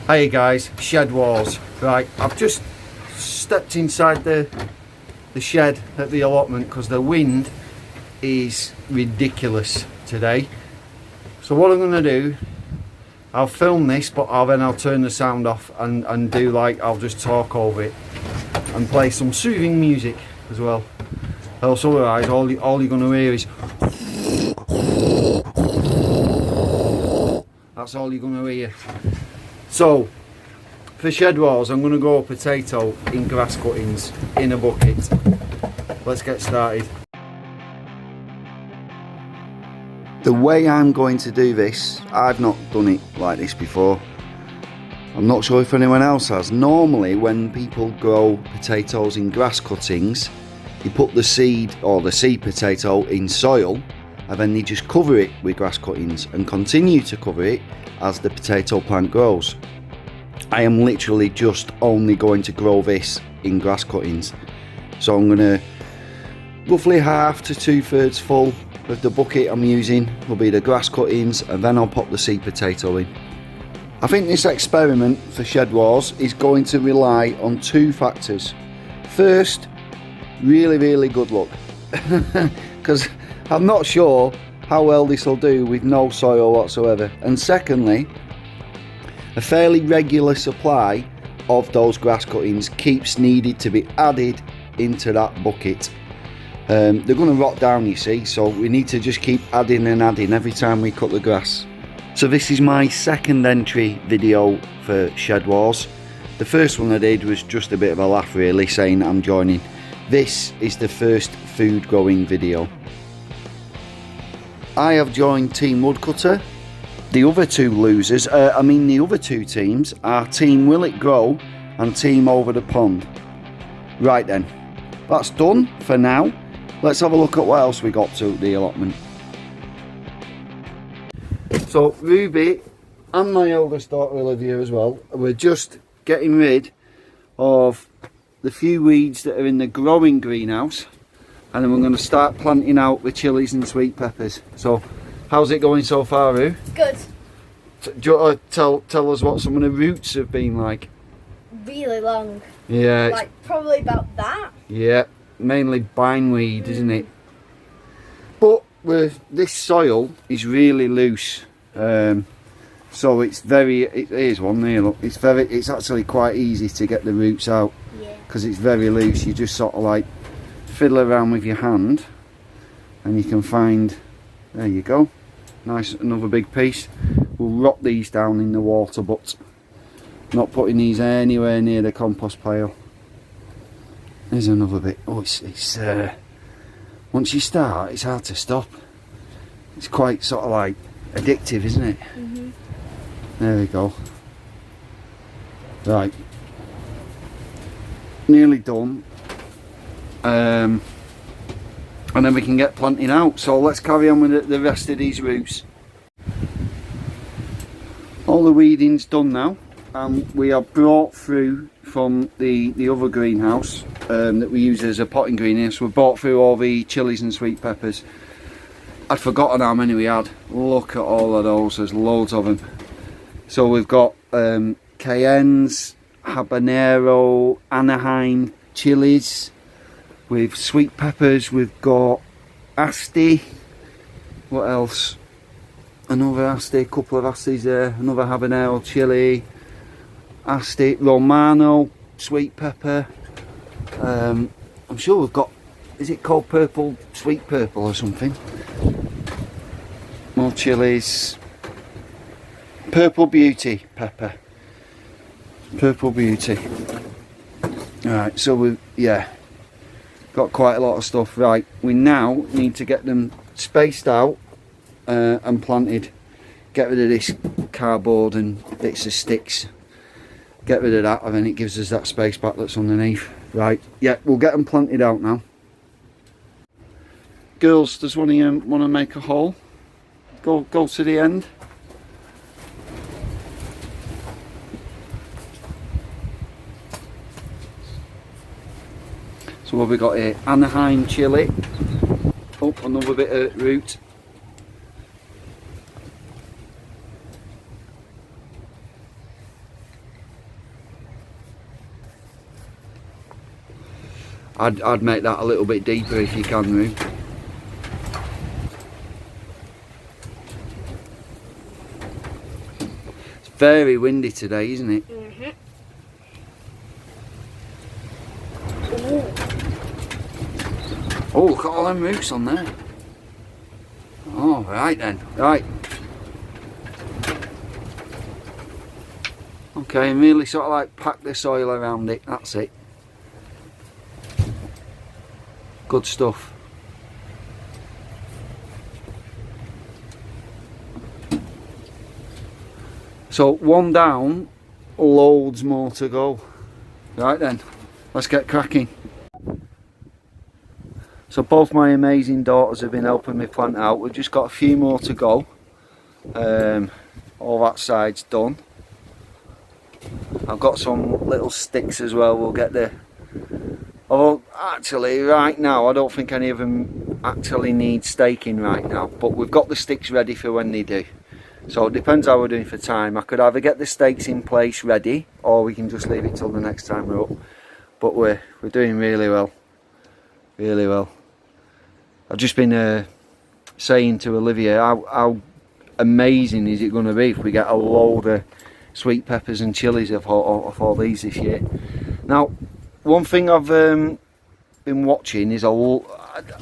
Hey guys, shed walls. Right, I've just stepped inside the shed at the allotment because the wind is ridiculous today. So what I'm going to do, I'll film this, but then I'll turn the sound off and do like, I'll just talk over it and play some soothing music as well. Else otherwise all you're going to hear is that's all you're going to hear. So for shed walls I'm going to grow a potato in grass cuttings in a bucket. Let's get started. The way I'm going to do this, I've not done it like this before. I'm not sure if anyone else has. Normally when people grow potatoes in grass cuttings, you put the seed or the seed potato in soil and then they just cover it with grass cuttings and continue to cover it as the potato plant grows. I am literally just only going to grow this in grass cuttings. So I'm going to roughly half to 2/3 full of the bucket I'm using will be the grass cuttings, and then I'll pop the seed potato in. I think this experiment for shed walls is going to rely on two factors. First, really good luck, because I'm not sure how well this will do with no soil whatsoever. And secondly, a fairly regular supply of those grass cuttings keeps needed to be added into that bucket. They're going to rot down, you see, so we need to just keep adding and adding every time we cut the grass. So this is my second entry video for shed walls. The first one I did was just a bit of a laugh really, saying I'm joining. This is the first food growing video. I have joined Team Woodcutter. The other two losers, the other two teams are Team Will It Grow and Team Over the Pond. Right then, that's done for now. Let's have a look at what else we got to the allotment. So Ruby and my eldest daughter Olivia as well, we're just getting rid of the few weeds that are in the growing greenhouse, and then we're going to start planting out the chilies and sweet peppers. So how's it going so far, Roo? Good. Do you want to tell us what some of the roots have been like? Really long. Yeah. Like probably about that. Yeah, mainly bindweed, isn't it? But this soil is really loose, so it's here's one there. Look, it's actually quite easy to get the roots out because it's very loose. You just sort of like fiddle around with your hand, and you can find. There you go. Nice, another big piece. We'll rot these down in the water, but not putting these anywhere near the compost pile. There's another bit. Oh, it's once you start, it's hard to stop. It's quite sort of like addictive, isn't it? Mm-hmm. There we go. Right, nearly done. And then we can get planting out. So let's carry on with the rest of these roots. All the weeding's done now, and we have brought through from the other greenhouse that we use as a potting greenhouse. We brought through all the chilies and sweet peppers. I'd forgotten how many we had. Look at all of those, there's loads of them. So we've got cayennes, habanero, Anaheim chilies. With sweet peppers, we've got asti. What else? Another asti, a couple of astis there. Another habanero chili. Asti, romano, sweet pepper. I'm sure we've got, is it called purple, sweet purple or something? More chilies. Purple beauty pepper. Purple beauty. Alright, so we've, got quite a lot of stuff. Right, we now need to get them spaced out and planted. Get rid of this cardboard and bits of sticks. Get rid of that, and then it gives us that space back that's underneath. Right, yeah, we'll get them planted out now. Girls, does one of you want to make a hole? Go to the end. So what have we got here? Anaheim chili. Oh, another bit of root. I'd make that a little bit deeper if you can, Roo. It's very windy today, isn't it? Oh, look at all them roots on there. Oh, right then, right. Okay, and really sort of like pack the soil around it, that's it. Good stuff. So one down, loads more to go. Right then, let's get cracking. So both my amazing daughters have been helping me plant out. We've just got a few more to go. All that side's done. I've got some little sticks as well. We'll get the... Oh, actually, right now, I don't think any of them actually need staking right now. But we've got the sticks ready for when they do. So it depends how we're doing for time. I could either get the stakes in place ready, or we can just leave it till the next time we're up. But we're doing really well. Really well. I've just been saying to Olivia how amazing is it going to be if we get a load of sweet peppers and chilies off all these this year. Now, one thing I've been watching is,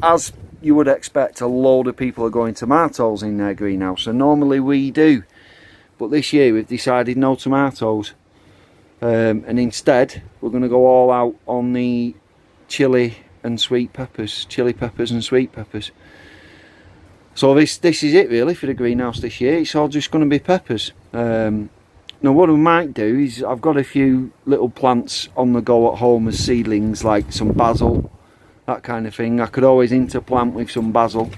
as you would expect, a load of people are growing tomatoes in their greenhouse, and normally we do, but this year we've decided no tomatoes, and instead we're going to go all out on the chili and sweet peppers, chili peppers and sweet peppers. So this is it really for the greenhouse this year. It's all just going to be peppers. Now what I might do is, I've got a few little plants on the go at home as seedlings, like some basil, that kind of thing. I could always interplant with some basil.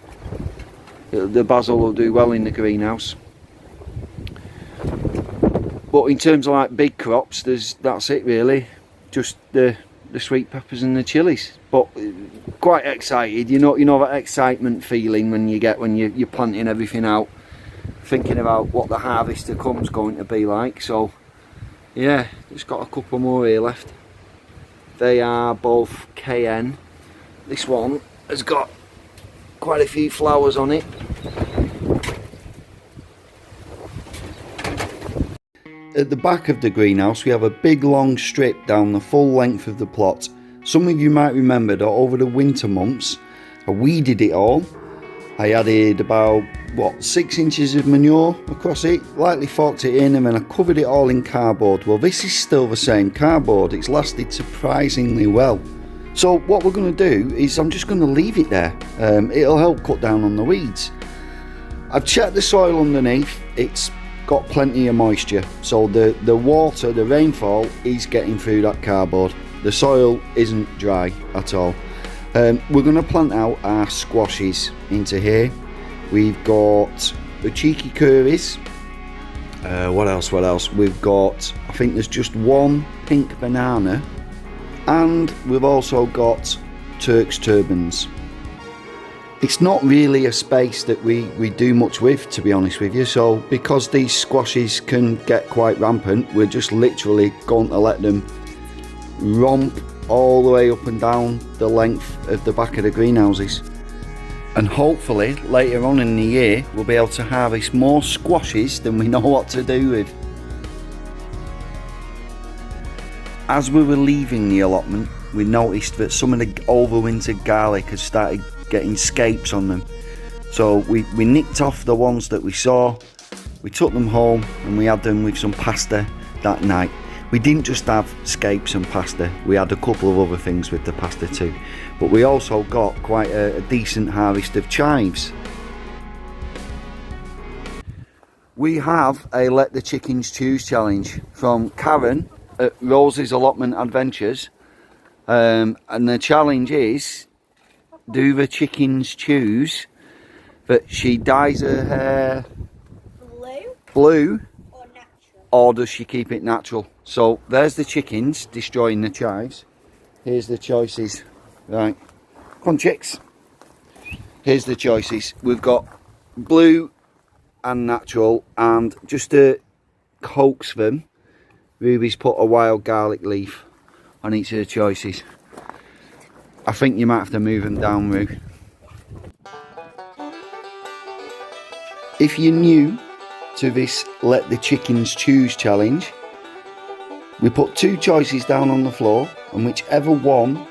The basil will do well in the greenhouse. But in terms of like big crops, that's it really. Just the sweet peppers and the chilies. But quite excited, you know that excitement feeling when you get when you're planting everything out, thinking about what the harvest to come's going to be like. So yeah, just got a couple more here left. They are both KN. This one has got quite a few flowers on it. At the back of the greenhouse we have a big long strip down the full length of the plot. Some of you might remember that over the winter months I weeded it all. I added about 6 inches of manure across it, lightly forked it in, and then I covered it all in cardboard. Well, this is still the same cardboard. It's lasted surprisingly well. So what we're going to do is I'm just going to leave it there. It'll help cut down on the weeds. I've checked the soil underneath. It's got plenty of moisture, so the water, the rainfall is getting through that cardboard. The soil isn't dry at all. We're going to plant out our squashes into here. We've got the cheeky curries. What else? We've got, I think there's just one pink banana, and we've also got Turk's turbans. It's not really a space that we do much with, to be honest with you, so because these squashes can get quite rampant, we're just literally going to let them romp all the way up and down the length of the back of the greenhouses. And hopefully later on in the year we'll be able to harvest more squashes than we know what to do with. As we were leaving the allotment, we noticed that some of the overwintered garlic has started getting scapes on them. So we nicked off the ones that we saw, we took them home and we had them with some pasta that night. We didn't just have scapes and pasta, we had a couple of other things with the pasta too. But we also got quite a decent harvest of chives. We have a Let the Chickens Choose challenge from Karen at Rose's Allotment Adventures. And the challenge is, do the chickens choose that she dyes her hair blue or natural, or does she keep it natural? So there's the chickens destroying the chives. Here's the choices. Right, come on chicks. Here's the choices. We've got blue and natural, and just to coax them, Ruby's put a wild garlic leaf on each of the choices. I think you might have to move them down, Roo. If you're new to this Let the Chickens Choose challenge, we put 2 choices down on the floor, and whichever one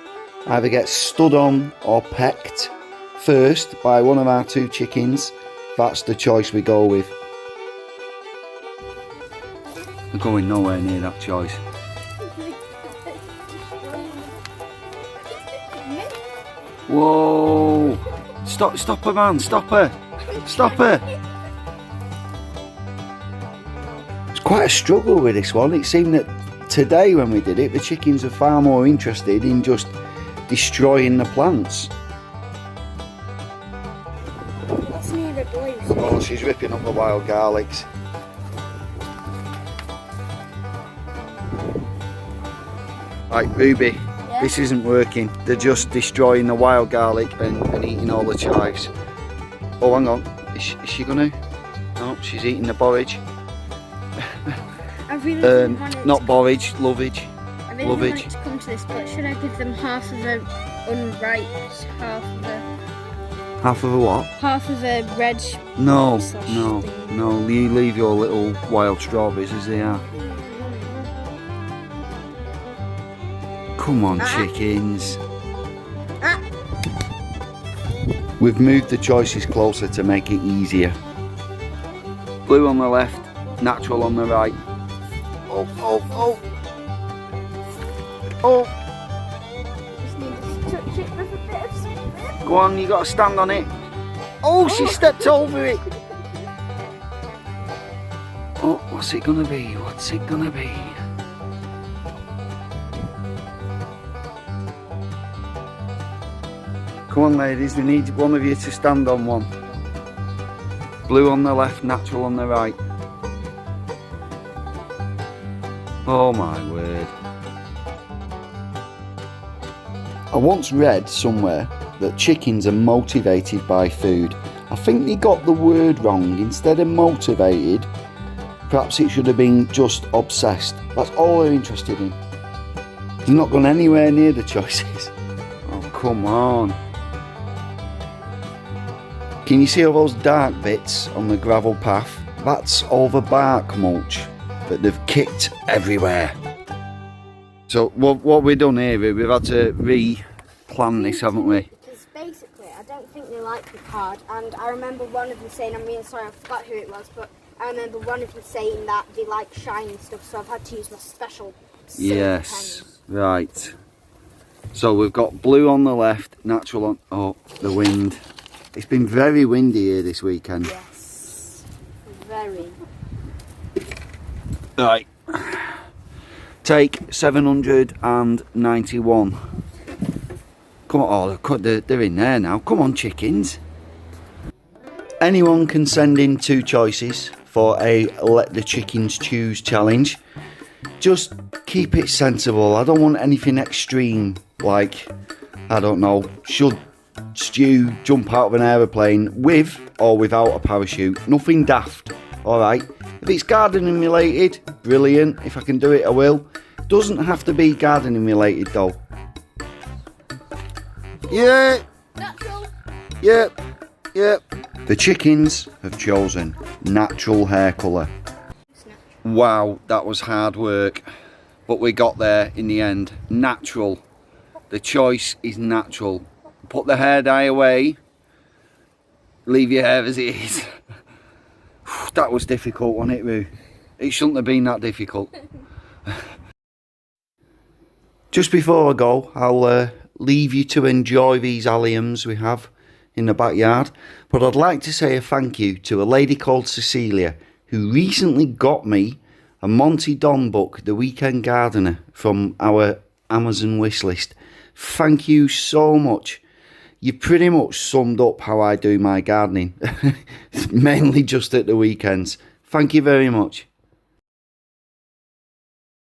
either gets stood on or pecked first by one of our 2 chickens, that's the choice we go with. We're going nowhere near that choice. Whoa! Stop her, man! Stop her! Stop her! It's quite a struggle with this one. It seemed that today when we did it, the chickens are far more interested in just destroying the plants. That's near the blue. Oh, she's ripping up the wild garlics. Right, Ruby, Yeah? this isn't working. They're just destroying the wild garlic and eating all the chives. Oh, hang on. Is she gonna? No, she's eating the borage. I really didn't want it Not borage, lovage. I really didn't want it to come to this, but should I give them half of a unripe, Half of a what? half of a red? No, Slash no, thing. no. You leave your little wild strawberries as they are. Come on, chickens. We've moved the choices closer to make it easier. Blue on the left, natural on the right. Oh, oh, oh. Oh, Just need to touch it with a bit of something. go on, you got to stand on it. Oh, she stepped over it. Oh, what's it gonna be? What's it gonna be? Come on, ladies, we need one of you to stand on one. Blue on the left, natural on the right. Oh my word. I once read somewhere that chickens are motivated by food. I think they got the word wrong. Instead of motivated, perhaps it should have been just obsessed. That's all they're interested in. They've not gone anywhere near the choices. Oh, come on. Can you see all those dark bits on the gravel path? That's all the bark mulch that they've kicked everywhere. So what we've done here, we've had to re-plan this, haven't we? Because basically, I don't think they like the card, and I remember one of them saying, I'm really sorry, I forgot who it was, but I remember one of them saying that they like shiny stuff, so I've had to use my special silver Yes, pens. right. So we've got blue on the left, natural on... Oh, the wind. It's been very windy here this weekend. Yes, very. Right. Take 791. Come on, oh, they're in there now. Come on, chickens. Anyone can send in 2 choices for a Let the Chickens Choose challenge. Just keep it sensible. I don't want anything extreme, like, I don't know, should Stu jump out of an aeroplane with or without a parachute? Nothing daft, alright? If it's gardening related, brilliant. If I can do it, I will. Doesn't have to be gardening related though. Yeah. Natural. Yep. Yep. The chickens have chosen natural hair colour. Wow, that was hard work. But we got there in the end. Natural. The choice is natural. Put the hair dye away. Leave your hair as it is. That was difficult, wasn't it, Roo? It shouldn't have been that difficult. Just before I go, I'll leave you to enjoy these alliums we have in the backyard. But I'd like to say a thank you to a lady called Cecilia, who recently got me a Monty Don book, The Weekend Gardener, from our Amazon wishlist. Thank you so much. You pretty much summed up how I do my gardening, mainly just at the weekends. Thank you very much.